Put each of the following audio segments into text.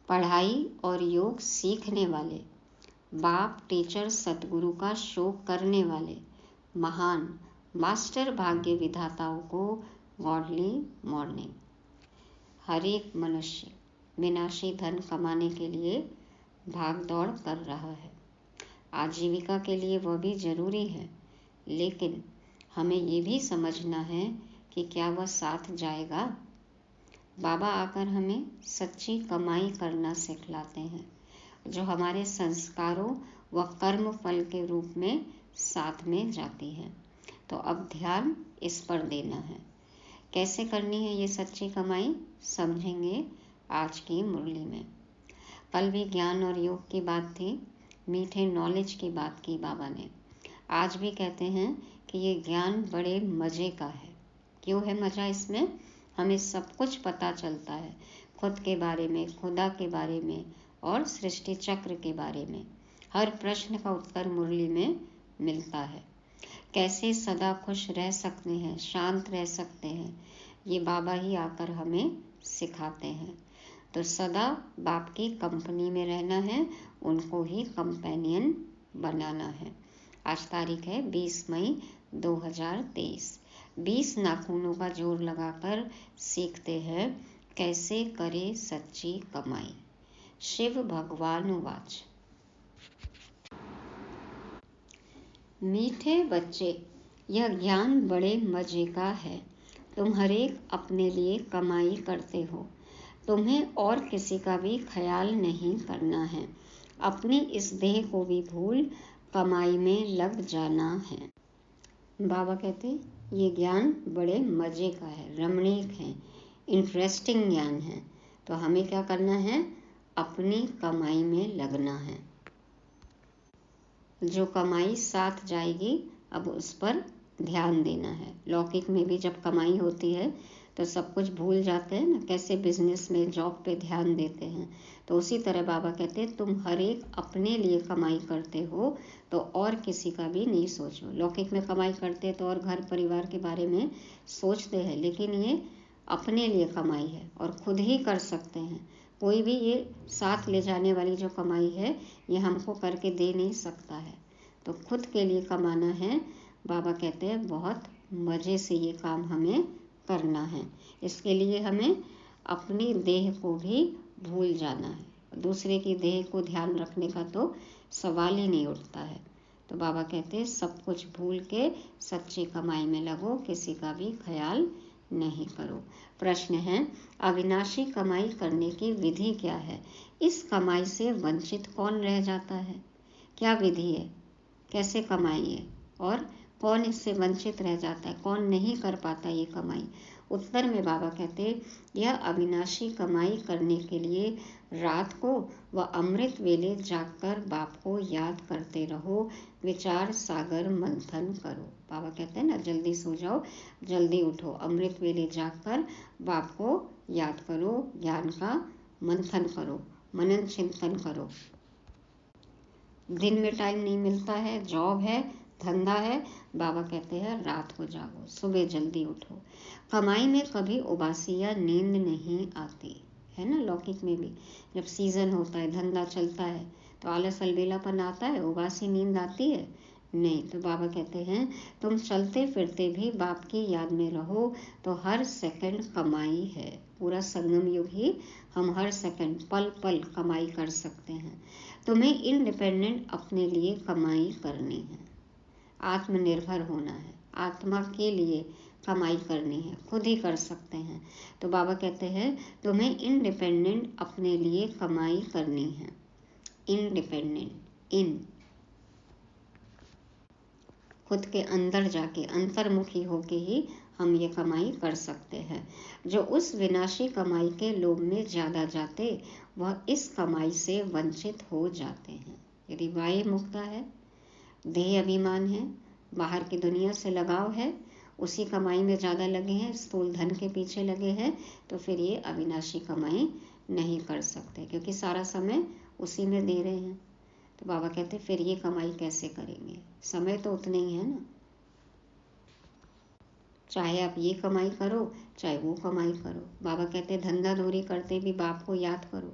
पढ़ाई और योग सीखने वाले, बाप टीचर सतगुरु का शो करने वाले महान मास्टर भाग्य विधाताओं को गॉडली मॉर्निंग। हर एक मनुष्य विनाशी धन कमाने के लिए भाग दौड़ कर रहा है। आजीविका के लिए वह भी जरूरी है, लेकिन हमें ये भी समझना है कि क्या वह साथ जाएगा। बाबा आकर हमें सच्ची कमाई करना सिखलाते हैं, जो हमारे संस्कारों व कर्म फल के रूप में साथ में जाती है। तो अब ध्यान इस पर देना है। कैसे करनी है ये सच्ची कमाई, समझेंगे आज की मुरली में। कल भी ज्ञान और योग की बात थी, मीठे नॉलेज की बात की बाबा ने। आज भी कहते हैं कि ये ज्ञान बड़े मज़े का है। क्यों है मज़ा इसमें? हमें सब कुछ पता चलता है, खुद के बारे में, खुदा के बारे में और सृष्टि चक्र के बारे में। हर प्रश्न का उत्तर मुरली में मिलता है। कैसे सदा खुश रह सकते हैं, शांत रह सकते हैं, ये बाबा ही आकर हमें सिखाते हैं। तो सदा बाप की कंपनी में रहना है, उनको ही कंपेनियन बनाना है। आज तारीख है 20 मई 2023। 20 नाखूनों का जोर लगाकर सीखते हैं कैसे करे सच्ची कमाई। शिव भगवान वाच। मीठे बच्चे, यह ज्ञान बड़े मजे का है। तुम हर एक अपने लिए कमाई करते हो, तुम्हें और किसी का भी ख्याल नहीं करना है। अपनी इस देह को भी भूल कमाई में लग जाना है। बाबा कहते ये ज्ञान बड़े मज़े का है, रमणीक है, इंटरेस्टिंग ज्ञान है। तो हमें क्या करना है? अपनी कमाई में लगना है। जो कमाई साथ जाएगी, अब उस पर ध्यान देना है। लौकिक में भी जब कमाई होती है तो सब कुछ भूल जाते हैं ना, कैसे बिजनेस में, जॉब पे ध्यान देते हैं। तो उसी तरह बाबा कहते हैं तुम हर एक अपने लिए कमाई करते हो, तो और किसी का भी नहीं सोचो। लौकिक में कमाई करते तो और घर परिवार के बारे में सोचते हैं, लेकिन ये अपने लिए कमाई है और खुद ही कर सकते हैं। कोई भी ये साथ ले जाने वाली जो कमाई है, ये हमको करके दे नहीं सकता है। तो खुद के लिए कमाना है। बाबा कहते हैं बहुत मज़े से ये काम हमें करना है। इसके लिए हमें अपनी देह को भी भूल जाना है। दूसरे की देह को ध्यान रखने का तो सवाल ही नहीं उठता है। तो बाबा कहते हैं सब कुछ भूल के सच्ची कमाई में लगो, किसी का भी ख्याल नहीं करो। प्रश्न है, अविनाशी कमाई करने की विधि क्या है? इस कमाई से वंचित कौन रह जाता है? क्या विधि है? कैसे कमाई है? और कौन इससे वंचित रह जाता है? कौन नहीं कर पाता ये कमाई? उत्तर में बाबा कहते हैं यह अविनाशी कमाई करने के लिए रात को व अमृत वेले जागकर बाप को याद करते रहो, विचार सागर मंथन करो। बाबा कहते हैं ना, जल्दी सो जाओ, जल्दी उठो, अमृत वेले जागकर बाप को याद करो, ज्ञान का मंथन करो, मनन चिंतन करो। दिन में टाइम नहीं मिलता है, जॉब है, धंधा है, बाबा कहते हैं रात को जागो, सुबह जल्दी उठो। कमाई में कभी उबासी या नींद नहीं आती है ना। लौकिक में भी जब सीज़न होता है, धंधा चलता है, तो आलस अलबेलापन आता है, उबासी नींद आती है नहीं। तो बाबा कहते हैं तुम चलते फिरते भी बाप की याद में रहो, तो हर सेकंड कमाई है। पूरा संगम युग ही हम हर सेकंड, पल पल कमाई कर सकते हैं। तुम्हें इंडिपेंडेंट अपने लिए कमाई करनी है, आत्मनिर्भर होना है, आत्मा के लिए कमाई करनी है, खुद ही कर सकते हैं। तो बाबा कहते हैं तुम्हें इंडिपेंडेंट अपने लिए कमाई करनी है। इंडिपेंडेंट, इन खुद के अंदर जाके, अंतर्मुखी होके ही हम ये कमाई कर सकते हैं। जो उस विनाशी कमाई के लोभ में ज़्यादा जाते, वह इस कमाई से वंचित हो जाते हैं। यदि वाय मुक्ता है, देह अभिमान है, बाहर की दुनिया से लगाव है, उसी कमाई में ज़्यादा लगे हैं, स्थूल धन के पीछे लगे हैं, तो फिर ये अविनाशी कमाई नहीं कर सकते, क्योंकि सारा समय उसी में दे रहे हैं। तो बाबा कहते फिर ये कमाई कैसे करेंगे? समय तो उतना ही है ना। चाहे आप ये कमाई करो, चाहे वो कमाई करो। बाबा कहते धंधा धोरी करते भी बाप को याद करो।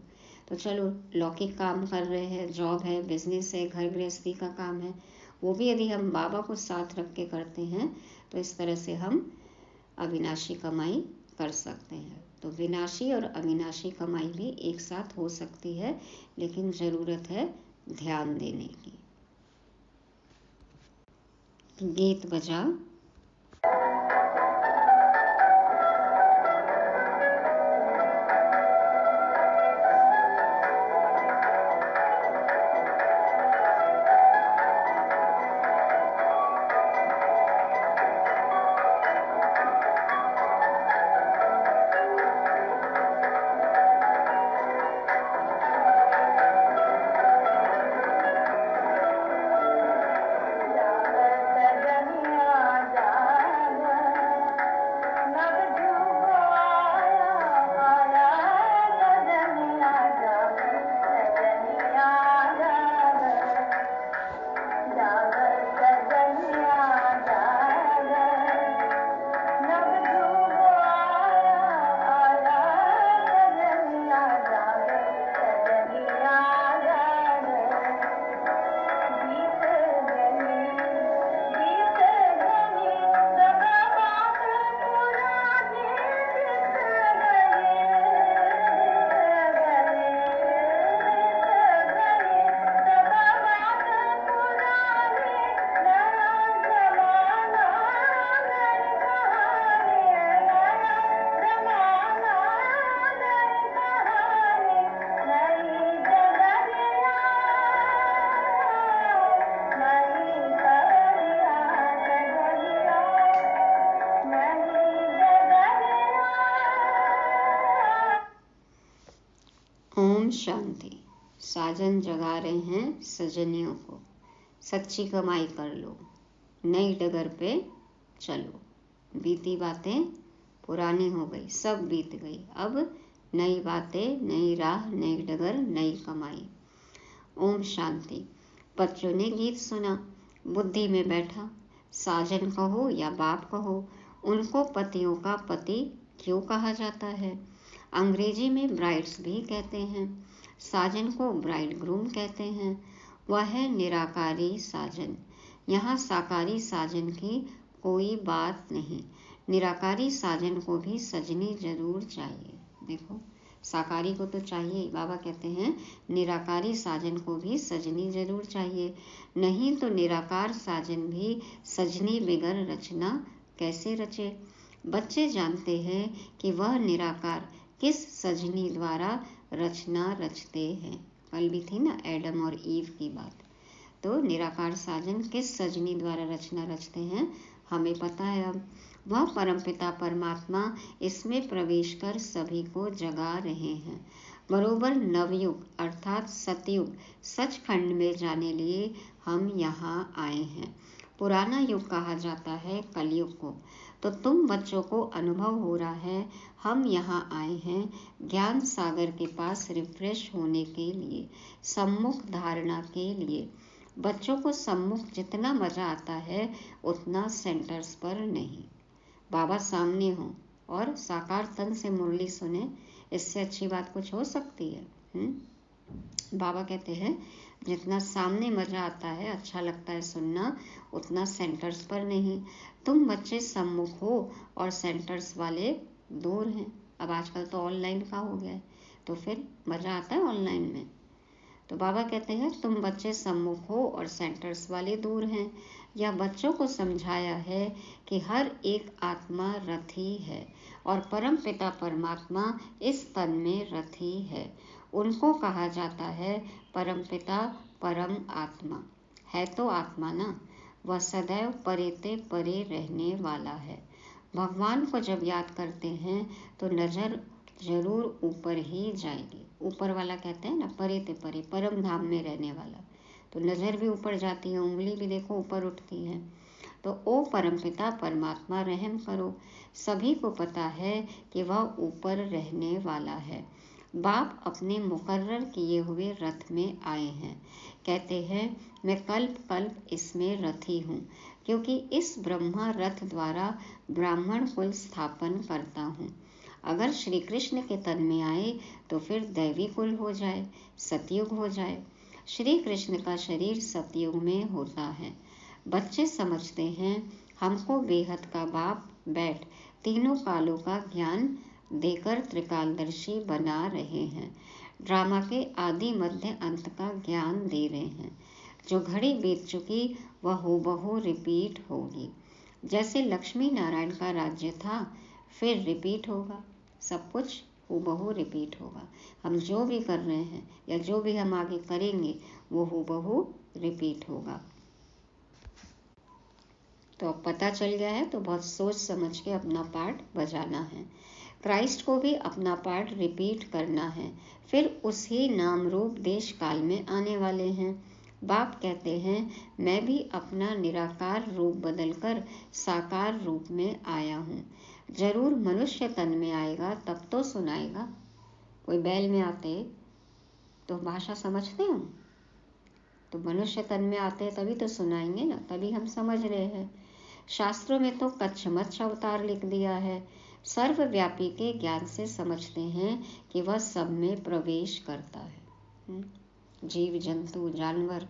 तो चलो लौकिक काम कर रहे हैं, जॉब है, बिजनेस है, घर गृहस्थी का काम है, वो भी यदि हम बाबा को साथ रख के करते हैं तो इस तरह से हम अविनाशी कमाई कर सकते हैं। तो विनाशी और अविनाशी कमाई भी एक साथ हो सकती है, लेकिन ज़रूरत है ध्यान देने की। गीत बजा। ओम शांति। साजन जगा रहे हैं सजनियों को, सच्ची कमाई कर लो, नई डगर पे चलो। बीती बातें पुरानी हो गई, सब बीत गई, अब नई बातें, नई राह, नई डगर, नई कमाई। ओम शांति। बच्चों ने गीत सुना, बुद्धि में बैठा। साजन कहो या बाप कहो, उनको पतियों का पति क्यों कहा जाता है? अंग्रेजी में ब्राइड्स भी कहते हैं। साजन को ब्राइड ग्रूम कहते हैं। वह है निराकारी साजन। यहाँ साकारी साजन की कोई बात नहीं। निराकारी साजन को भी सजनी जरूर चाहिए। देखो, साकारी को तो चाहिए, बाबा कहते हैं निराकारी साजन को भी सजनी जरूर चाहिए, नहीं तो निराकार साजन भी सजनी बिगर रचना कैसे रचे। बच्चे जानते हैं कि वह निराकार किस सजनी द्वारा रचना रचते हैं। कल भी थी ना एडम और ईव की बात। तो निराकार साजन किस सजनी द्वारा रचना रचते हैं हमें पता है। अब वह परमपिता परमात्मा इसमें प्रवेश कर सभी को जगा रहे हैं। बरोबर नवयुग अर्थात सतयुग सचखंड में जाने लिए हम यहाँ आए हैं। पुराना युग कहा जाता है कलयुग को। तो तुम बच्चों को अनुभव हो रहा है हम यहाँ आए हैं ज्ञान सागर के पास रिफ्रेश होने के लिए, सम्मुख धारणा के लिए। बच्चों को सम्मुख जितना मजा आता है उतना सेंटर्स पर नहीं। बाबा सामने हो और साकार तन से मुरली सुने, इससे अच्छी बात कुछ हो सकती है? बाबा कहते हैं जितना सामने मजा आता है, अच्छा लगता है सुनना, उतना सेंटर्स पर नहीं। तुम बच्चे सम्मुख हो और सेंटर्स वाले दूर हैं। अब आजकल तो ऑनलाइन का हो गया है, तो फिर मजा आता है ऑनलाइन में। तो बाबा कहते हैं तुम बच्चे सम्मुख हो और सेंटर्स वाले दूर हैं। यह बच्चों को समझाया है कि हर एक आत्मा रथी है और परम पिता परमात्मा इस तन में रथी है। उनको कहा जाता है परम पिता परम आत्मा। है तो आत्मा ना, वह सदैव परेते परे रहने वाला है। भगवान को जब याद करते हैं तो नजर जरूर ऊपर ही जाएगी। ऊपर वाला कहते हैं ना, परे ते परे, परम धाम में रहने वाला, तो नजर भी ऊपर जाती है, उंगली भी देखो ऊपर उठती है। तो ओ परमपिता परमात्मा रहम करो। सभी को पता है कि वह ऊपर रहने वाला है। बाप अपने मुकर्रर किए हुए रथ में आए हैं। कहते हैं मैं कल्प कल्प इसमें रथी हूँ, क्योंकि इस ब्रह्मा रथ द्वारा ब्राह्मण कुल स्थापन करता हूँ। अगर श्री कृष्ण के तन में आए तो फिर दैवी कुल हो जाए, सतयुग हो जाए। श्री कृष्ण का शरीर सतयुग में होता है। बच्चे समझते हैं हमको बेहद का बाप बैठ तीनों कालों का ज्ञान देकर त्रिकालदर्शी बना रहे हैं। ड्रामा के आदि मध्य अंत का ज्ञान दे रहे हैं। जो घड़ी बीत चुकी वह हूबहू रिपीट होगी। जैसे लक्ष्मी नारायण का राज्य था फिर रिपीट होगा। सब कुछ हूबहू रिपीट होगा। हम जो भी कर रहे हैं या जो भी हम आगे करेंगे वो हूबहू रिपीट होगा। तो अब पता चल गया है, तो बहुत सोच समझ के अपना पार्ट बजाना है। क्राइस्ट को भी अपना पार्ट रिपीट करना है। फिर उसी नाम रूप देश काल में आने वाले हैं। बाप कहते हैं मैं भी अपना निराकार रूप बदलकर साकार रूप में आया हूँ। जरूर मनुष्य तन में आएगा तब तो सुनाएगा। कोई बैल में आते तो भाषा समझते हो, तो मनुष्य तन में आते तभी तो सुनाएंगे ना, तभी हम समझ रहे हैं। शास्त्रों में तो कच्छमच्छ अवतार लिख दिया है। सर्वव्यापी के ज्ञान से समझते हैं कि वह सब में प्रवेश करता है। जीव जंतु जानवर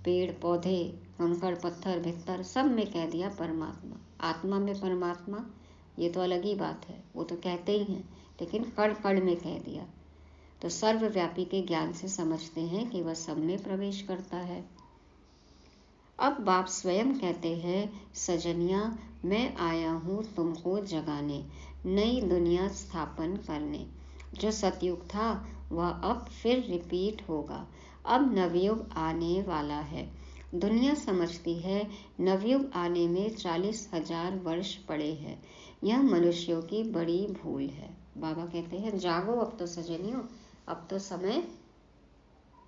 पेड़ पौधे कंकड़ पत्थर भित्तर सब में कह दिया परमात्मा। आत्मा में परमात्मा ये तो अलग ही बात है, वो तो कहते ही हैं, लेकिन कण कण में कह दिया। तो सर्वव्यापी के ज्ञान से समझते हैं कि वह सब में प्रवेश करता है। अब बाप स्वयं कहते हैं सजनिया मैं आया हूँ तुमको जगाने, नई दुनिया स्थापन करने। जो सतयुग था वह अब फिर रिपीट होगा। अब नवयुग आने वाला है। दुनिया समझती है नवयुग आने में 40,000 वर्ष पड़े हैं। यह मनुष्यों की बड़ी भूल है। बाबा कहते हैं जागो अब तो सजनियों, अब तो समय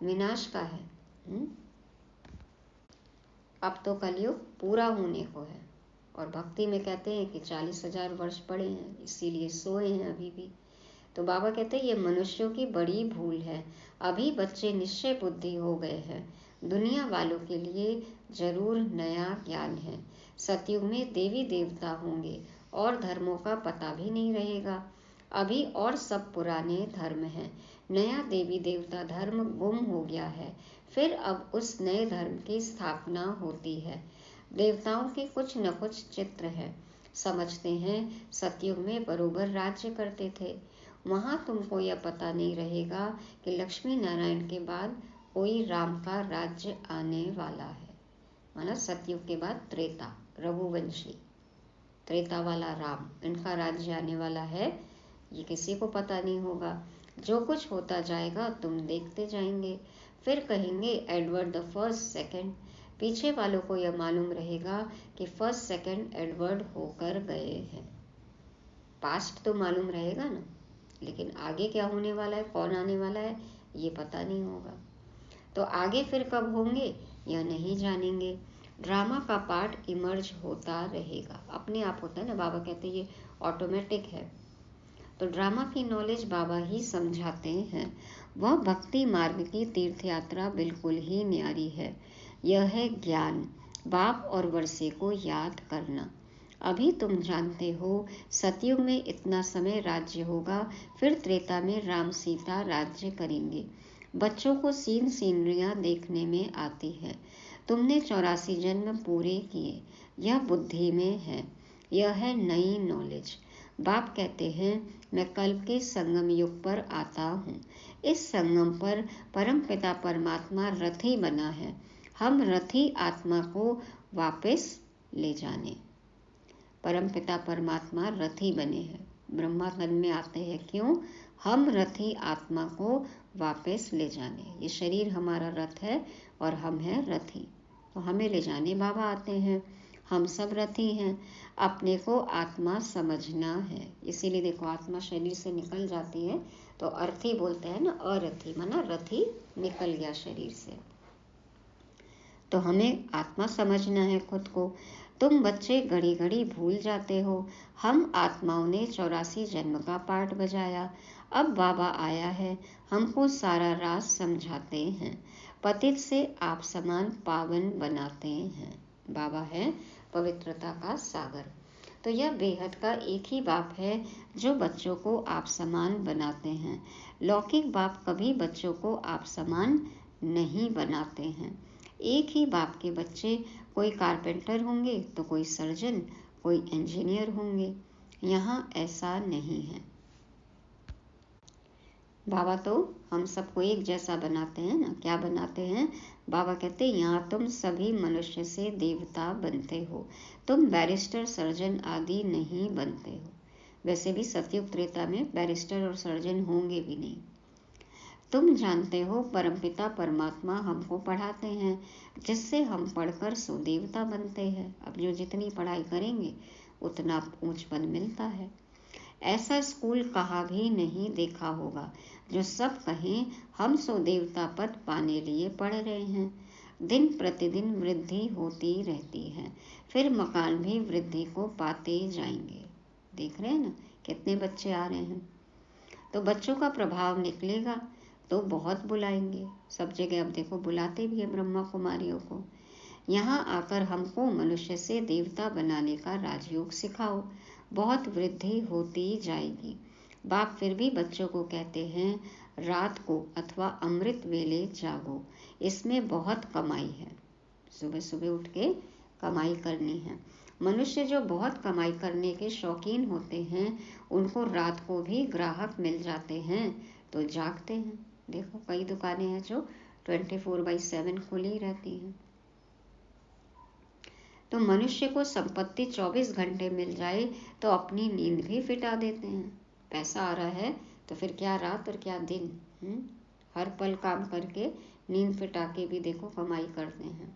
विनाश का है। अब तो कलयुग पूरा होने को है। और भक्ति में कहते हैं कि 40,000 वर्ष पड़े हैं, इसीलिए सोए हैं अभी भी। तो बाबा कहते हैं ये मनुष्यों की बड़ी भूल है। अभी बच्चे निश्चय बुद्धि हो गए हैं। दुनिया वालों के लिए जरूर नया ज्ञान है। सतयुग में देवी देवता होंगे और धर्मों का पता भी नहीं रहेगा। अभी और सब पुराने धर्म हैं। नया देवी देवता धर्म गुम हो गया है। फिर अब उस नए धर्म की स्थापना होती है। देवताओं के कुछ न कुछ चित्र है। समझते हैं सतयुग में बरोबर राज्य करते थे। वहां तुमको यह पता नहीं रहेगा कि लक्ष्मी नारायण के बाद कोई राम का राज्य आने वाला है। माना सतयुग के बाद त्रेता, रघुवंशी त्रेता वाला राम, इनका राज्य आने वाला है। ये किसी को पता नहीं होगा। जो कुछ होता जाएगा तुम देखते जाएंगे। फिर कहेंगे एडवर्ड द फर्स्ट सेकंड। पीछे वालों को यह मालूम रहेगा कि फर्स्ट सेकंड एडवर्ड होकर गए हैं। पास्ट तो मालूम रहेगा ना, लेकिन आगे क्या होने वाला है, कौन आने वाला है, ये पता नहीं होगा। तो आगे फिर कब होंगे यह नहीं जानेंगे। ड्रामा का पार्ट इमर्ज होता रहेगा, अपने आप होता है ना। बाबा कहते हैं ये ऑटोमेटिक है। तो ड्रामा की नॉलेज बाबा ही समझाते हैं। वह भक्ति मार्ग की तीर्थ यात्रा बिल्कुल ही न्यारी है। यह है ज्ञान, बाप और वर्षे को याद करना। अभी तुम जानते हो सतयुग में इतना समय राज्य होगा, फिर त्रेता में राम सीता राज्य करेंगे। बच्चों को सीनरियां देखने में आती है। तुमने 84 जन्म पूरे किए, यह बुद्धि में है। यह है नई नॉलेज। बाप कहते हैं मैं कल्प के संगम युग पर आता हूँ। इस संगम पर परमपिता परमात्मा रथी बना है। हम रथी आत्मा को वापस ले जाने। परमपिता परमात्मा रथी बने हैं, ब्रह्मा तन में आते हैं। क्यों? हम रथी आत्मा को वापस ले जाने। ये शरीर हमारा रथ है और हम हैं रथी, तो हमें ले जाने बाबा आते हैं। हम सब रथी हैं। अपने को आत्मा समझना है। इसीलिए देखो आत्मा शरीर से निकल जाती है तो अर्थी बोलते हैं ना, अरथी माना रथी निकल गया शरीर से। तो हमें आत्मा समझना है खुद को। तुम बच्चे घड़ी घड़ी भूल जाते हो। हम आत्माओं ने 84 जन्म का पाठ बजाया। अब बाबा आया है, हमको सारा राज समझाते हैं। पतित से आप समान पावन बनाते हैं। बाबा है पवित्रता का सागर। तो यह बेहद का एक ही बाप है जो बच्चों को आप समान बनाते हैं। लौकिक बाप कभी बच्चों को आप समान नहीं बनाते हैं। एक ही बाप के बच्चे कोई कारपेंटर होंगे तो कोई सर्जन, कोई इंजीनियर होंगे। यहाँ ऐसा नहीं है। बाबा तो हम सबको एक जैसा बनाते हैं ना। क्या बनाते हैं? बाबा कहते हैं यहाँ तुम सभी मनुष्य से देवता बनते हो, तुम बैरिस्टर, सर्जन आदि नहीं बनते हो। वैसे भी सतयुग त्रेता में बैरिस्टर और सर्जन होंगे भी नहीं। तुम जानते हो परमपिता परमात्मा हमको पढ़ाते हैं, जिससे हम पढ़कर सो देवता बनते हैं। अब जो जितनी पढ़ाई करेंगे उतना ऊंच पद मिलता है। ऐसा स्कूल कहाँ भी नहीं देखा होगा जो सब कहें हम सो देवता पद पाने लिए पढ़ रहे हैं। दिन प्रतिदिन वृद्धि होती रहती है, फिर मकान भी वृद्धि को पाते जाएंगे। देख रहे हैं ना कितने बच्चे आ रहे हैं। तो बच्चों का प्रभाव निकलेगा तो बहुत बुलाएंगे। सब जगह अब देखो बुलाते भी है ब्रह्मा कुमारियों को। यहाँ आकर हमको मनुष्य से देवता बनाने का राजयोग सिखाओ, बहुत वृद्धि होती जाएगी। बाप फिर भी बच्चों को कहते हैं रात को अथवा अमृत वेले जागो, इसमें बहुत कमाई है। सुबह सुबह उठ के कमाई करनी है। मनुष्य जो बहुत कमाई करने के शौकीन होते हैं उनको रात को भी ग्राहक मिल जाते हैं तो जागते हैं। देखो कई दुकानें हैं जो 24/7 खुली रहती हैं। तो मनुष्य को संपत्ति 24 घंटे मिल जाए तो अपनी नींद भी फिटा देते हैं। पैसा आ रहा है तो फिर क्या रात और क्या दिन। हर पल काम करके नींद फिटा के भी देखो कमाई करते हैं।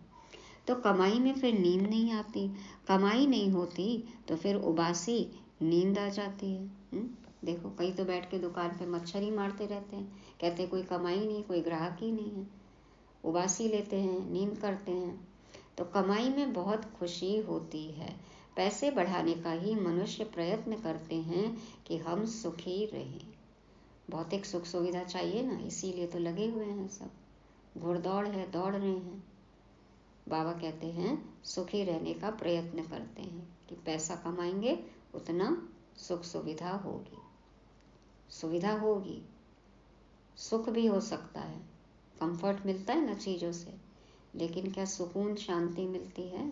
तो कमाई में फिर नींद नहीं आती, कमाई नहीं होती तो फिर उबासी नींद आ जाती है। देखो कई तो बैठ के दुकान पे मच्छर ही मारते रहते हैं, कहते कोई कमाई नहीं, कोई ग्राहक ही नहीं है। उबासी लेते हैं, नींद करते हैं। तो कमाई में बहुत खुशी होती है। पैसे बढ़ाने का ही मनुष्य प्रयत्न करते हैं कि हम सुखी रहें। भौतिक सुख सुविधा चाहिए ना, इसीलिए तो लगे हुए हैं सब। घुड़दौड़ है, दौड़ रहे हैं। बाबा कहते हैं सुखी रहने का प्रयत्न करते हैं कि पैसा कमाएंगे उतना सुख सुविधा होगी। सुविधा होगी, सुख भी हो सकता है, कंफर्ट मिलता है ना चीज़ों से, लेकिन क्या सुकून शांति मिलती है?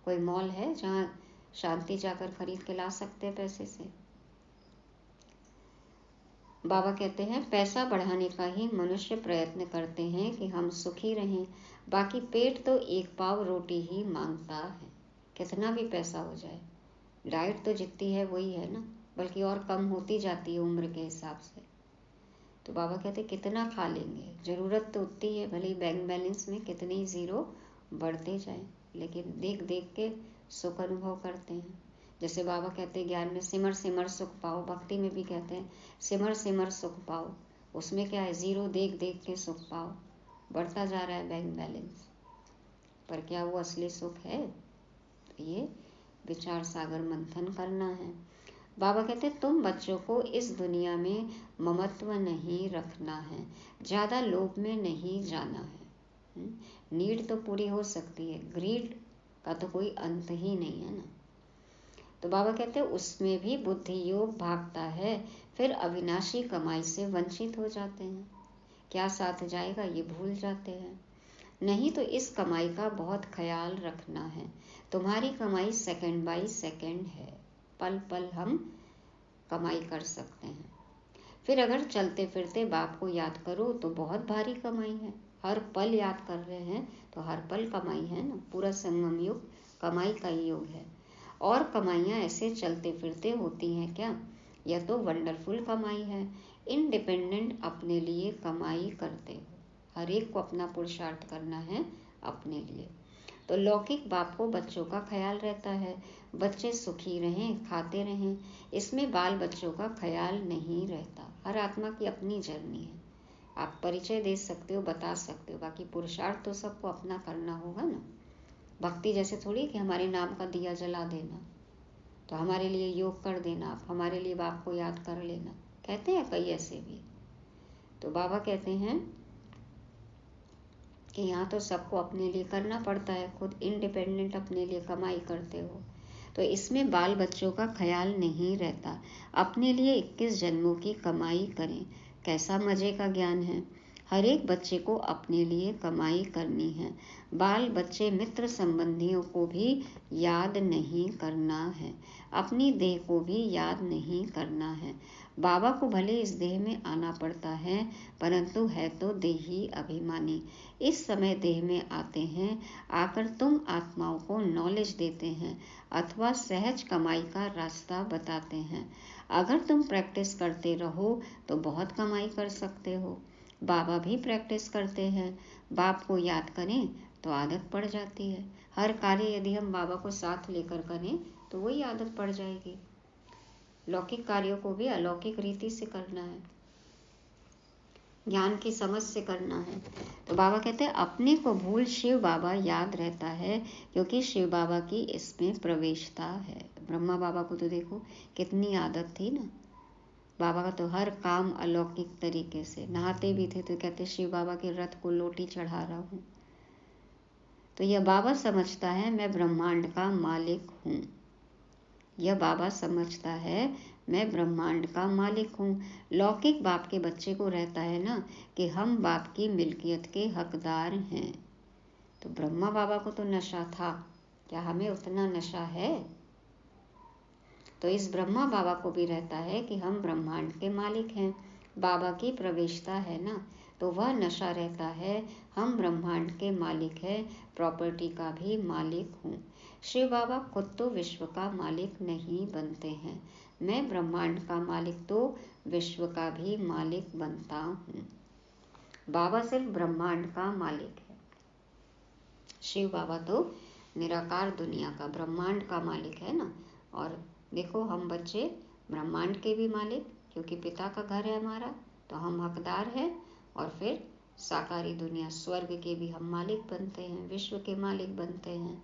कोई मॉल है जहाँ शांति जाकर खरीद के ला सकते हैं पैसे से? बाबा कहते हैं पैसा बढ़ाने का ही मनुष्य प्रयत्न करते हैं कि हम सुखी रहें, बाकी पेट तो एक पाव रोटी ही मांगता है। कितना भी पैसा हो जाए, डाइट तो जितनी है वही है ना, बल्कि और कम होती जाती है उम्र के हिसाब से। तो बाबा कहते कितना खा लेंगे, ज़रूरत तो उतनी है, भले ही बैंक बैलेंस में कितनी ज़ीरो बढ़ते जाए, लेकिन देख देख के सुख अनुभव करते हैं। जैसे बाबा कहते हैं ज्ञान में सिमर सिमर सुख पाओ, भक्ति में भी कहते हैं सिमर सिमर सुख पाओ। उसमें क्या है, ज़ीरो देख देख के सुख पाओ। बढ़ता जा रहा है बैंक बैलेंस, पर क्या वो असली सुख है? तो ये विचार सागर मंथन करना है। बाबा कहते तुम बच्चों को इस दुनिया में ममत्व नहीं रखना है, ज़्यादा लोभ में नहीं जाना है। नीड तो पूरी हो सकती है, ग्रीड का तो कोई अंत ही नहीं है ना। तो बाबा कहते उसमें भी बुद्धि योग भागता है, फिर अविनाशी कमाई से वंचित हो जाते हैं। क्या साथ जाएगा ये भूल जाते हैं। नहीं तो इस कमाई का बहुत ख्याल रखना है। तुम्हारी कमाई सेकंड बाय सेकंड है, पल पल हम कमाई कर सकते हैं। फिर अगर चलते फिरते बाप को याद करो तो बहुत भारी कमाई है। हर पल याद कर रहे हैं तो हर पल कमाई है ना। पूरा संगम युग कमाई का ही युग है। और कमाइयाँ ऐसे चलते फिरते होती हैं क्या? यह तो वंडरफुल कमाई है। इंडिपेंडेंट अपने लिए कमाई करते हो, हर एक को अपना पुरुषार्थ करना है अपने लिए। तो लौकिक बाप को बच्चों का ख्याल रहता है, बच्चे सुखी रहें, खाते रहें, इसमें बाल बच्चों का ख्याल नहीं रहता। हर आत्मा की अपनी जर्नी है। आप परिचय दे सकते हो, बता सकते हो, बाकी पुरुषार्थ तो सबको अपना करना होगा ना। भक्ति जैसे थोड़ी कि हमारे नाम का दिया जला देना, तो हमारे लिए योग कर देना, आप हमारे लिए बाप को याद कर लेना, कहते हैं कई ऐसे भी। तो बाबा कहते हैं कि यहाँ तो सबको अपने लिए करना पड़ता है, खुद इंडिपेंडेंट अपने लिए कमाई करते हो। तो इसमें बाल बच्चों का ख्याल नहीं रहता। अपने लिए 21 जन्मों की कमाई करें। कैसा मजे का ज्ञान है। हर एक बच्चे को अपने लिए कमाई करनी है। बाल बच्चे मित्र संबंधियों को भी याद नहीं करना है। अपनी देह को भी याद नहीं करना है। बाबा को भले इस देह में आना पड़ता है, परंतु है तो देही अभिमानी। इस समय देह में आते हैं, आकर तुम आत्माओं को नॉलेज देते हैं अथवा सहज कमाई का रास्ता बताते हैं। अगर तुम प्रैक्टिस करते रहो तो बहुत कमाई कर सकते हो। बाबा भी प्रैक्टिस करते हैं। बाप को याद करें तो आदत पड़ जाती है। हर कार्य यदि हम बाबा को साथ लेकर करें तो वही आदत पड़ जाएगी। लौकिक कार्यों को भी अलौकिक रीति से करना है, ज्ञान की समझ से करना है। तो बाबा कहते हैं अपने को भूल शिव बाबा याद रहता है, क्योंकि शिव बाबा की इसमें प्रवेशता है। ब्रह्मा बाबा को तो देखो कितनी आदत थी ना। बाबा का तो हर काम अलौकिक तरीके से, नहाते भी थे तो कहते शिव बाबा के रथ को लोटी चढ़ा रहा हूँ। तो यह बाबा समझता है मैं ब्रह्मांड का मालिक हूँ। यह बाबा समझता है मैं ब्रह्मांड का मालिक हूँ। लौकिक बाप के बच्चे को रहता है ना कि हम बाप की मिल्कियत के हकदार हैं। तो ब्रह्मा बाबा को तो नशा था, क्या हमें उतना नशा है? तो इस ब्रह्मा बाबा को भी रहता है कि हम ब्रह्मांड के मालिक हैं। बाबा की प्रवेशता है ना, तो वह नशा रहता है हम ब्रह्मांड के मालिक हैं, प्रॉपर्टी का भी मालिक हूँ। शिव बाबा खुद तो विश्व का मालिक नहीं बनते हैं। मैं ब्रह्मांड का मालिक तो विश्व का भी मालिक बनता हूँ। बाबा सिर्फ ब्रह्मांड का मालिक है। शिव बाबा तो निराकार दुनिया का, ब्रह्मांड का मालिक है ना। और देखो हम बच्चे ब्रह्मांड के भी मालिक, क्योंकि पिता का घर है हमारा, तो हम हकदार हैं। और फिर साकारी दुनिया स्वर्ग के भी हम मालिक बनते हैं, विश्व के मालिक बनते हैं।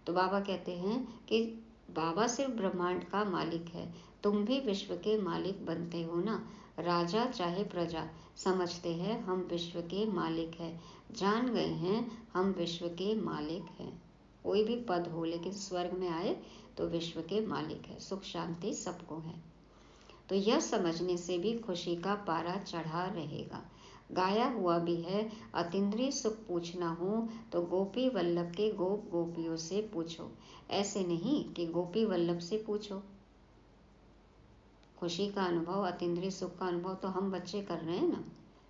तो बाबा कहते हैं कि बाबा सिर्फ ब्रह्मांड का मालिक है, तुम भी विश्व के मालिक बनते हो ना। राजा चाहे प्रजा समझते हैं हम विश्व के मालिक हैं, जान गए हैं हम विश्व के मालिक हैं। कोई भी पद हो लेकिन स्वर्ग में आए तो विश्व के मालिक है, सुख शांति सबको है। तो यह समझने से भी खुशी का पारा चढ़ा रहेगा। गाया हुआ भी है अतीन्द्रिय सुख पूछना हो तो गोपी वल्लभ के गोप गोपियों से पूछो। ऐसे नहीं कि गोपी वल्लभ से पूछो। खुशी का अनुभव, अतीन्द्रिय सुख का अनुभव तो हम बच्चे कर रहे हैं ना।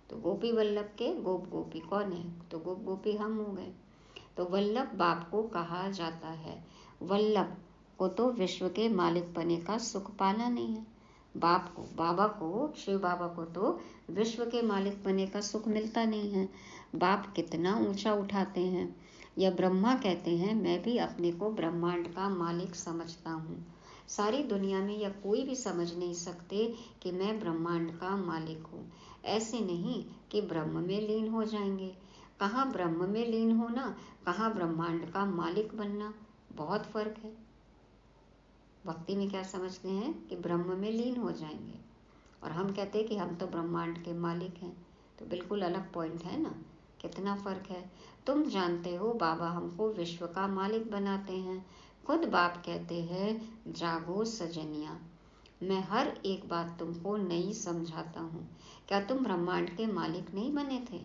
तो गोपी वल्लभ के गोप गोपी कौन है? तो गोप गोपी हम हो गए। तो वल्लभ बाप को कहा जाता है। वल्लभ को तो विश्व के मालिक बने का सुख पाना नहीं है। बाप को, बाबा को, शिव बाबा को तो विश्व के मालिक बने का सुख मिलता नहीं है। बाप कितना ऊंचा उठाते हैं। यह ब्रह्मा कहते हैं मैं भी अपने को ब्रह्मांड का मालिक समझता हूँ। सारी दुनिया में यह कोई भी समझ नहीं सकते कि मैं ब्रह्मांड का मालिक हूँ। ऐसे नहीं कि ब्रह्म में लीन हो जाएंगे। कहाँ ब्रह्म में लीन होना, कहाँ ब्रह्मांड का मालिक बनना, बहुत फर्क है। भक्ति में क्या समझते हैं कि ब्रह्म में लीन हो जाएंगे, और हम कहते हैं कि हम तो ब्रह्मांड के मालिक हैं। तो बिल्कुल अलग पॉइंट है ना, कितना फर्क है। तुम जानते हो बाबा हमको विश्व का मालिक बनाते हैं। खुद बाप कहते हैं जागो सजनिया, मैं हर एक बात तुमको नई समझाता हूँ। क्या तुम ब्रह्मांड के मालिक नहीं बने थे?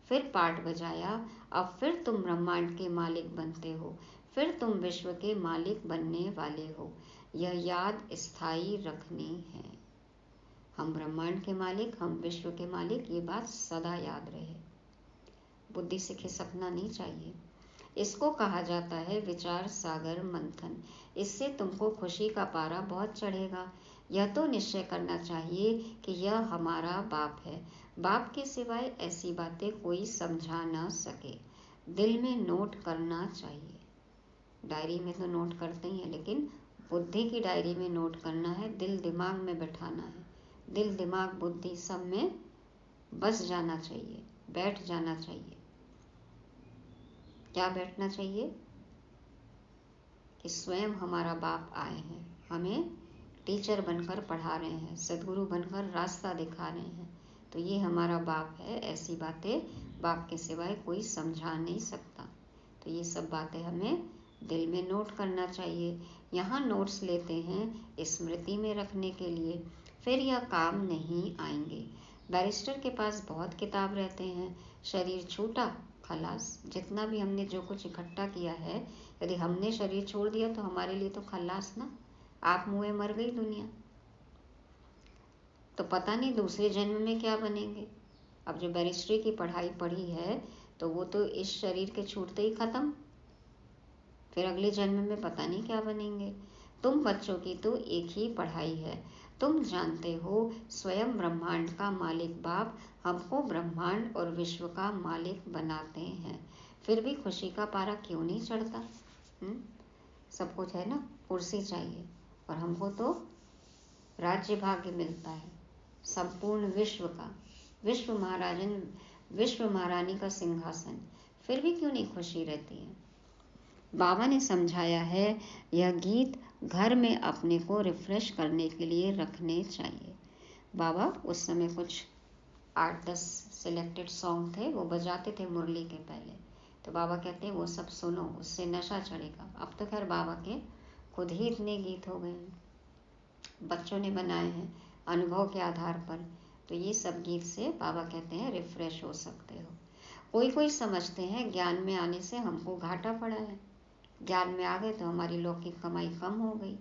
फिर पाठ बजाया, अब फिर तुम ब्रह्मांड के मालिक बनते हो, फिर तुम विश्व के मालिक बनने वाले हो। यह याद स्थायी रखनी है। हम ब्रह्मांड के मालिक, हम विश्व के मालिक, ये बात सदा याद रहे। बुद्धि से खिसकना नहीं चाहिए। इसको कहा जाता है विचार सागर मंथन। इससे तुमको खुशी का पारा बहुत चढ़ेगा। यह तो निश्चय करना चाहिए कि यह हमारा बाप है। बाप के सिवाय ऐसी बातें कोई समझा ना सके। दिल में नोट करना चाहिए। डायरी में तो नोट करते ही हैं, लेकिन बुद्धि की डायरी में नोट करना है, दिल दिमाग में बैठाना है। दिल दिमाग बुद्धि सब में बस जाना चाहिए, बैठ जाना चाहिए। क्या बैठना चाहिए? कि स्वयं हमारा बाप आए हैं, हमें टीचर बनकर पढ़ा रहे हैं, सदगुरु बनकर रास्ता दिखा रहे हैं। तो ये हमारा बाप है। ऐसी बातें बाप के सिवाय कोई समझा नहीं सकता। तो ये सब बातें हमें दिल में नोट करना चाहिए यहाँ नोट्स लेते हैं स्मृति में रखने के लिए, फिर यह काम नहीं आएंगे। बैरिस्टर के पास बहुत किताब रहते हैं, शरीर छूटा खलास। जितना भी हमने जो कुछ इकट्ठा किया है, यदि हमने शरीर छोड़ दिया तो हमारे लिए तो खलास ना, आप मुँहे मर गई दुनिया। तो पता नहीं दूसरे जन्म में क्या बनेंगे। अब जो बैरिस्ट्री की पढ़ाई पढ़ी है तो वो तो इस शरीर के छूटते ही खत्म, फिर अगले जन्म में पता नहीं क्या बनेंगे। तुम बच्चों की तो एक ही पढ़ाई है, तुम जानते हो स्वयं ब्रह्मांड का मालिक बाप हमको ब्रह्मांड और विश्व का मालिक बनाते हैं, फिर भी खुशी का पारा क्यों नहीं चढ़ता? सब कुछ है ना, कुर्सी चाहिए, और हमको तो राज्य भाग्य मिलता है संपूर्ण विश्व का, विश्व महाराजन विश्व महारानी का सिंहासन, फिर भी क्यों नहीं खुशी रहती है? बाबा ने समझाया है यह गीत घर में अपने को रिफ्रेश करने के लिए रखने चाहिए। बाबा उस समय कुछ 8-10 सिलेक्टेड सॉन्ग थे, वो बजाते थे मुरली के पहले। तो बाबा कहते हैं वो सब सुनो, उससे नशा चढ़ेगा। अब तो खैर बाबा के खुद ही इतने गीत हो गए हैं, बच्चों ने बनाए हैं अनुभव के आधार पर। तो ये सब गीत से बाबा कहते हैं रिफ्रेश हो सकते हो। कोई कोई समझते हैं ज्ञान में आने से हमको घाटा पड़ा है, ज्ञान में आ गए तो हमारी लौकिक कमाई कम हो गई,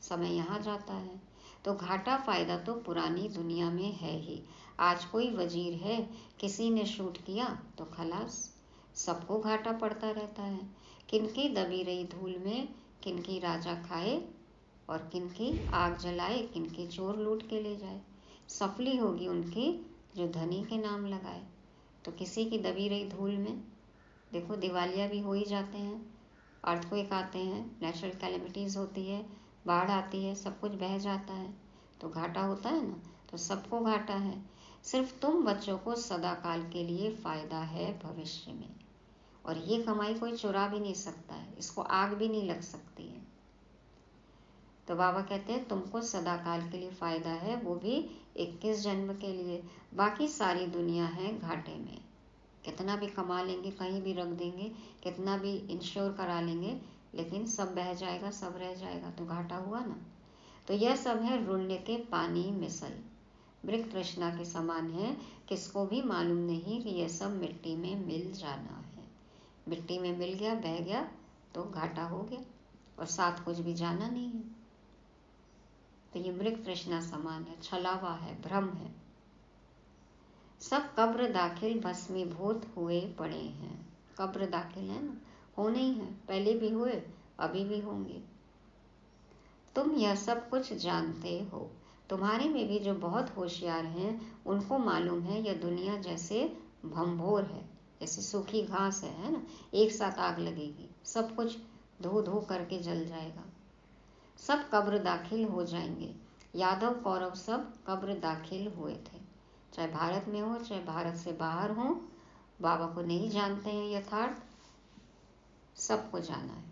समय यहाँ जाता है। तो घाटा फायदा तो पुरानी दुनिया में है ही। आज कोई वजीर है, किसी ने शूट किया तो खलास, सबको घाटा पड़ता रहता है। किनकी दबी रही धूल में किनकी राजा खाए, और किनकी आग जलाए, किनके चोर लूट के ले जाए। सफली होगी उनकी जो धनी के नाम लगाए। तो किसी की दबी रही धूल में देखो दिवालिया भी हो ही जाते हैं, अर्थक्वेक आते हैं, नेचुरल कैलेमिटीज़ होती है, बाढ़ आती है, सब कुछ बह जाता है, तो घाटा होता है ना। तो सबको घाटा है, सिर्फ तुम बच्चों को सदा काल के लिए फ़ायदा है भविष्य में। और ये कमाई कोई चुरा भी नहीं सकता है, इसको आग भी नहीं लग सकती है। तो बाबा कहते हैं तुमको सदा काल के लिए फ़ायदा है, वो भी 21 जन्म के लिए। बाकी सारी दुनिया है घाटे में, कितना भी कमा लेंगे, कहीं भी रख देंगे, कितना भी इंश्योर करा लेंगे, लेकिन सब बह जाएगा, सब रह जाएगा, तो घाटा हुआ ना। तो यह सब है रुण्य के पानी मिसल, मृग तृष्णा के समान है। किसको भी मालूम नहीं कि यह सब मिट्टी में मिल जाना है। मिट्टी में मिल गया, बह गया तो घाटा हो गया, और साथ कुछ भी जाना नहीं है। तो ये मृग तृष्णा समान है, छलावा है, भ्रम है। सब कब्र दाखिल भस्मीभूत हुए पड़े हैं। कब्र दाखिल है ना, होने ही है, पहले भी हुए, अभी भी होंगे। तुम यह सब कुछ जानते हो, तुम्हारे में भी जो बहुत होशियार हैं उनको मालूम है यह दुनिया जैसे भंभोर है, जैसे सूखी घास है ना, एक साथ आग लगेगी, सब कुछ धो धो करके जल जाएगा। सब कब्र दाखिल हो जाएंगे। यादव कौरव सब कब्र दाखिल हुए थे, चाहे भारत में हो चाहे भारत से बाहर हो। बाबा को नहीं जानते हैं यथार्थ, सबको जाना है।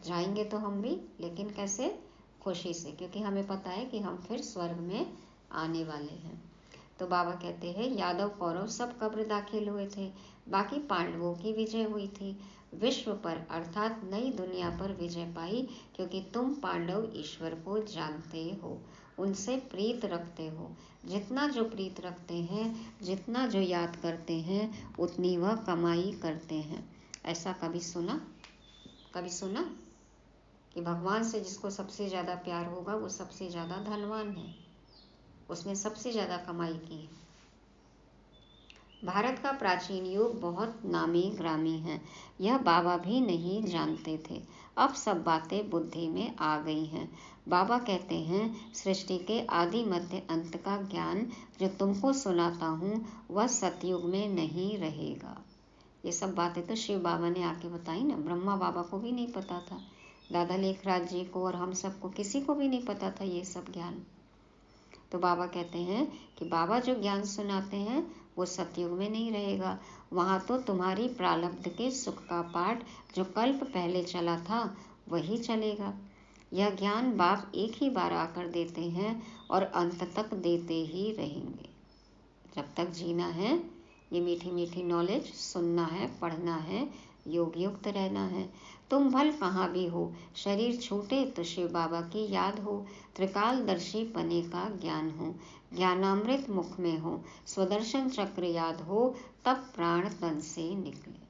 जाएंगे तो हम भी, लेकिन कैसे? खुशी से, क्योंकि हमें पता है कि हम फिर स्वर्ग में आने वाले हैं। तो बाबा कहते हैं यादव कौरव सब कब्र दाखिल हुए थे, बाकी पांडवों की विजय हुई थी। विश्व पर अर्थात नई दुनिया पर विजय पाई, क्योंकि तुम पांडव ईश्वर को जानते हो, उनसे प्रीत रखते हो। जितना जो प्रीत रखते हैं, जितना जो याद करते हैं, उतनी वह कमाई करते हैं। ऐसा कभी सुना कि भगवान से जिसको सबसे ज़्यादा प्यार होगा वो सबसे ज़्यादा धनवान है, उसने सबसे ज़्यादा कमाई की है। भारत का प्राचीन युग बहुत नामी ग्रामी है, यह बाबा भी नहीं जानते थे। अब सब बातें बुद्धि में आ गई हैं। बाबा कहते हैं सृष्टि के आदि मध्य अंत का ज्ञान जो तुमको सुनाता हूँ वह सतयुग में नहीं रहेगा। ये सब बातें तो शिव बाबा ने आके बताई ना, ब्रह्मा बाबा को भी नहीं पता था, दादा लेखराज जी को और हम सबको किसी को भी नहीं पता था ये सब ज्ञान। तो बाबा कहते हैं कि बाबा जो ज्ञान सुनाते हैं वो सतयुग में नहीं रहेगा, वहाँ तो तुम्हारी प्रारब्ध के सुख का पाठ जो कल्प पहले चला था वही चलेगा। यह ज्ञान बाप एक ही बार आकर देते हैं और अंत तक देते ही रहेंगे। जब तक जीना है ये मीठी मीठी नॉलेज सुनना है, पढ़ना है, योग युक्त रहना है। तुम भल कहाँ भी हो, शरीर छूटे तो शिव बाबा की याद हो। त्रिकालदर्शी पने का ज्ञान हो, ज्ञानामृत मुख में हो। स्वदर्शन चक्र याद हो, तब प्राण तन से निकले।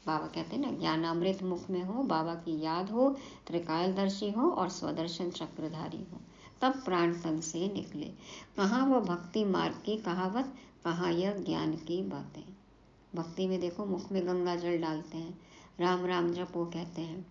बाबा कहते हैं ना, ज्ञानामृत मुख में हो, बाबा की याद हो, त्रिकालदर्शी हो और स्वदर्शन चक्रधारी हो, तब प्राण तन से निकले। कहाँ वो भक्ति मार्ग की कहावत, कहाँ यह ज्ञान की बातें। भक्ति में देखो, मुख में गंगा जल डालते हैं, राम राम जपो कहते हैं।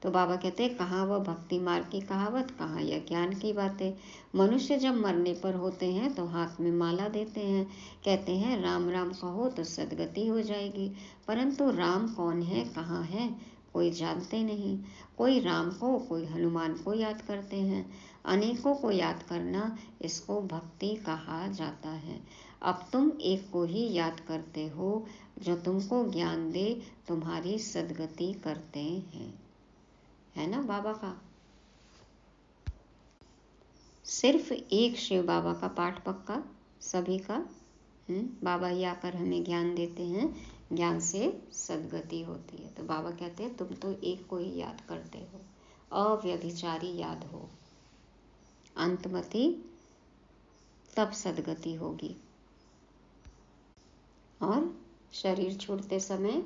तो बाबा कहते हैं, कहाँ वह भक्ति मार्ग की कहावत, कहाँ यह ज्ञान की बातें। मनुष्य जब मरने पर होते हैं तो हाथ में माला देते हैं, कहते हैं राम राम कहो तो सदगति हो जाएगी। परंतु राम कौन है, कहाँ है, कोई जानते नहीं। कोई राम को, कोई हनुमान को याद करते हैं। अनेकों को याद करना, इसको भक्ति कहा जाता है। अब तुम एक को ही याद करते हो, जो तुमको ज्ञान दे, तुम्हारी सदगति करते हैं। है ना बाबा का। सिर्फ एक शिव बाबा का पाठ पक्का सभी का। बाबा ही आकर हमें ज्ञान देते हैं, ज्ञान से सदगति होती है। तो बाबा कहते हैं, तुम तो एक को ही याद करते हो, अव्यभिचारी याद हो, अंतमति, तब सदगति होगी। और शरीर छोड़ते समय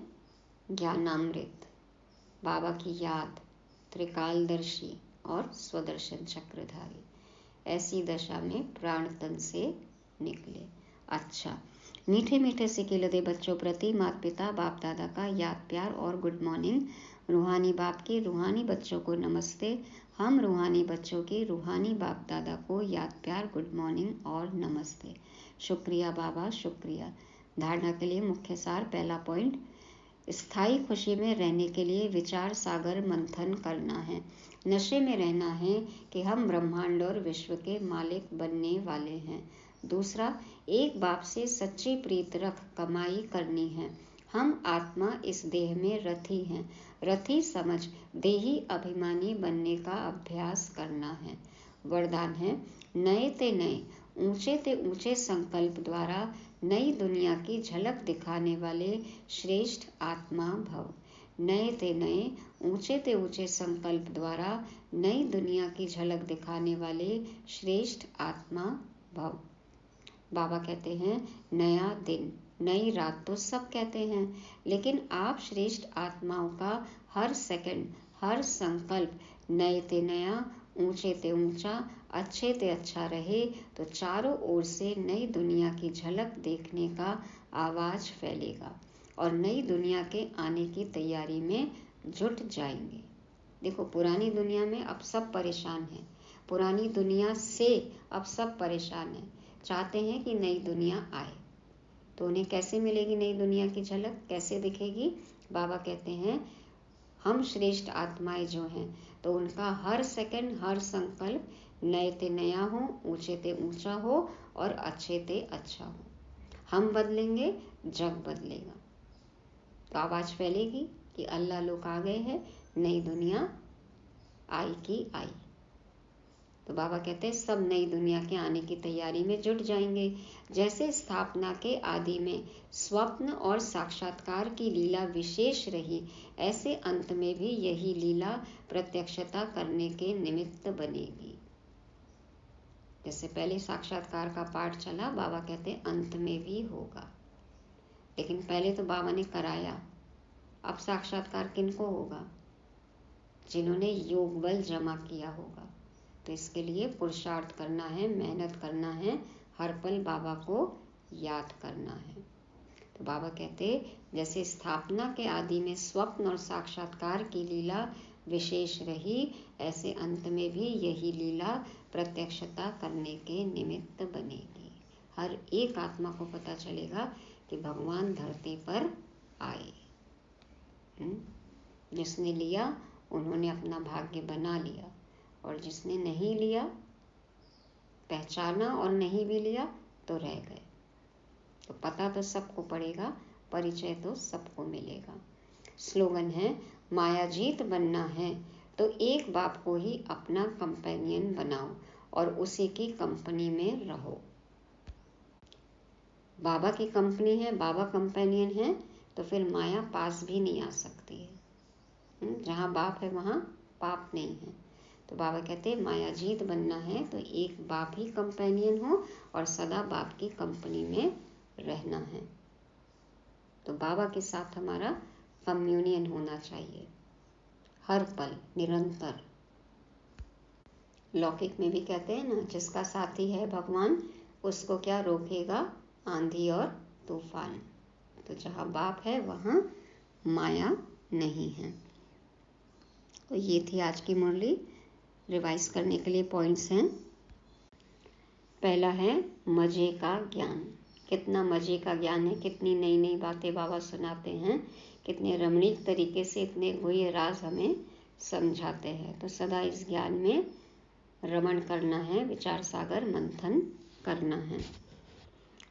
ज्ञानामृत, बाबा की याद, त्रिकालदर्शी और स्वदर्शन चक्रधारी, ऐसी दशा में प्राण तन से निकले। अच्छा, मीठे मीठे से किलदे बच्चों प्रति माता पिता बाप दादा का याद प्यार और गुड मॉर्निंग। रूहानी बाप के रूहानी बच्चों को नमस्ते। हम रूहानी बच्चों के रूहानी बाप दादा को याद प्यार, गुड मॉर्निंग और नमस्ते। शुक्रिया बाबा, शुक्रिया। धारणा के लिए मुख्य सार। पहला पॉइंट, स्थायी खुशी में रहने के लिए विचार सागर मंथन करना है। नशे में रहना है कि हम ब्रह्मांड और विश्व के मालिक बनने वाले हैं। दूसरा, एक बाप से सच्ची प्रीत रख कमाई करनी है। हम आत्मा इस देह में रथी हैं। रथी समझ देही अभिमानी बनने का अभ्यास करना है। वरदान है, नए ते नए, ऊंचे ते ऊंचे संकल्प द्वारा नई दुनिया की झलक दिखाने वाले श्रेष्ठ आत्मा भव। नए ते नए, ऊंचे ते ऊंचे संकल्प द्वारा नई दुनिया की झलक दिखाने वाले श्रेष्ठ आत्मा भव। बाबा कहते हैं, नया दिन, नई रात तो सब कहते हैं, लेकिन आप श्रेष्ठ आत्माओं का हर सेकंड, हर संकल्प नए ते नया, ऊंचे ते ऊंचा, अच्छे ते अच्छा रहे तो चारों ओर से नई दुनिया की झलक देखने का आवाज फैलेगा और नई दुनिया के आने की तैयारी में जुट जाएंगे। देखो, पुरानी दुनिया में अब सब परेशान हैं, पुरानी दुनिया से अब सब परेशान हैं, चाहते हैं कि नई दुनिया आए। तो उन्हें कैसे मिलेगी नई दुनिया की झलक, कैसे दिखेगी? बाबा कहते हैं, हम श्रेष्ठ आत्माएं जो हैं, तो उनका हर सेकंड, हर संकल्प नए ते नया हो, ऊंचे ते ऊंचा हो और अच्छे ते अच्छा हो। हम बदलेंगे, जग बदलेगा। तो आवाज फैलेगी कि अल्लाह लोग आ गए हैं, नई दुनिया आई की आई। तो बाबा कहते हैं, सब नई दुनिया के आने की तैयारी में जुट जाएंगे। जैसे स्थापना के आदि में स्वप्न और साक्षात्कार की लीला विशेष रही, ऐसे अंत में भी यही लीला प्रत्यक्षता करने के निमित्त बनेगी। जैसे पहले साक्षात्कार का पाठ चला, बाबा कहते हैं अंत में भी होगा, लेकिन पहले तो बाबा ने कराया। अब साक्षात्कार किनको होगा? जिन्होंने योग बल जमा किया होगा। तो इसके लिए पुरुषार्थ करना है, मेहनत करना है, हर पल बाबा को याद करना है। तो बाबा कहते, जैसे स्थापना के आदि में स्वप्न और साक्षात्कार की लीला विशेष रही, ऐसे अंत में भी यही लीला प्रत्यक्षता करने के निमित्त बनेगी। हर एक आत्मा को पता चलेगा कि भगवान धरती पर आए। जिसने लिया उन्होंने अपना भाग्य बना लिया, और जिसने नहीं लिया, पहचाना और नहीं भी लिया, तो रह गए। तो पता तो सबको पड़ेगा, परिचय तो सबको मिलेगा। स्लोगन है, मायाजीत बनना है तो एक बाप को ही अपना कंपेनियन बनाओ और उसी की कंपनी में रहो। बाबा की कंपनी है, बाबा कंपेनियन है, तो फिर माया पास भी नहीं आ सकती है। जहाँ बाप है वहाँ पाप नहीं है। तो बाबा कहते हैं माया जीत बनना है तो एक बाप ही कंपेनियन हो और सदा बाप की कंपनी में रहना है। तो बाबा के साथ हमारा कम्युनियन होना चाहिए हर पल, निरंतर। लौकिक में भी कहते हैं ना, जिसका साथी है भगवान उसको क्या रोकेगा आंधी और तूफान। तो जहाँ बाप है वहाँ माया नहीं है। तो ये थी आज की मुरली। रिवाइज करने के लिए पॉइंट्स हैं। पहला है मजे का ज्ञान। कितना मजे का ज्ञान है, कितनी नई नई बातें बाबा सुनाते हैं, कितने रमणीक तरीके से इतने गुह्य राज हमें समझाते हैं। तो सदा इस ज्ञान में रमण करना है, विचार सागर मंथन करना है।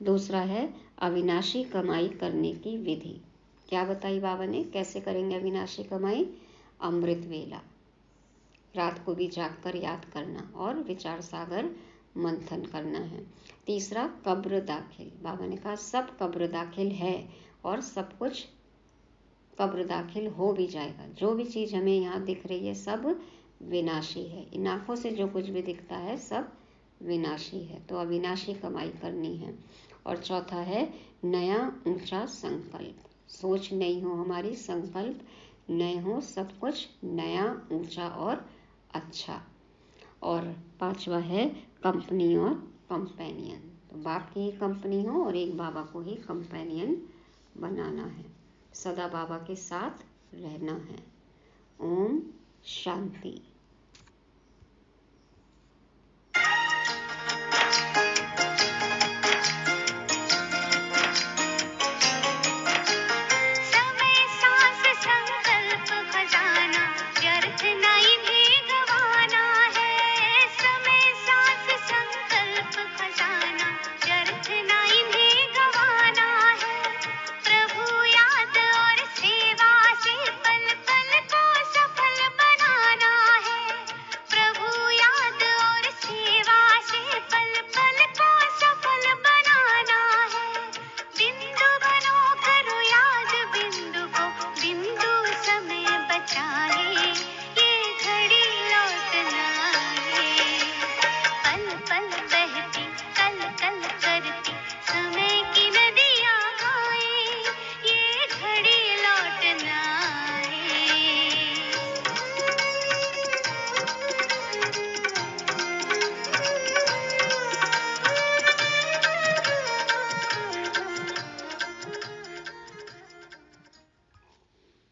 दूसरा है अविनाशी कमाई करने की विधि। क्या बताई बाबा ने, कैसे करेंगे अविनाशी कमाई? अमृत वेला, रात को भी जागकर याद करना और विचार सागर मंथन करना है। तीसरा कब्र दाखिल। बाबा ने कहा सब कब्र दाखिल है और सब कुछ कब्र दाखिल हो भी जाएगा। जो भी चीज़ हमें यहाँ दिख रही है सब विनाशी है। इन आँखों से जो कुछ भी दिखता है सब विनाशी है। तो अविनाशी कमाई करनी है। और चौथा है नया ऊंचा संकल्प। सोच नहीं हो हमारी, संकल्प नए हो, सब कुछ नया ऊंचा और अच्छा। और पांचवा है कंपनी और कंपेनियन। तो बाप की ही कंपनी हो और एक बाबा को ही कंपेनियन बनाना है। सदा बाबा के साथ रहना है। ओम शांति।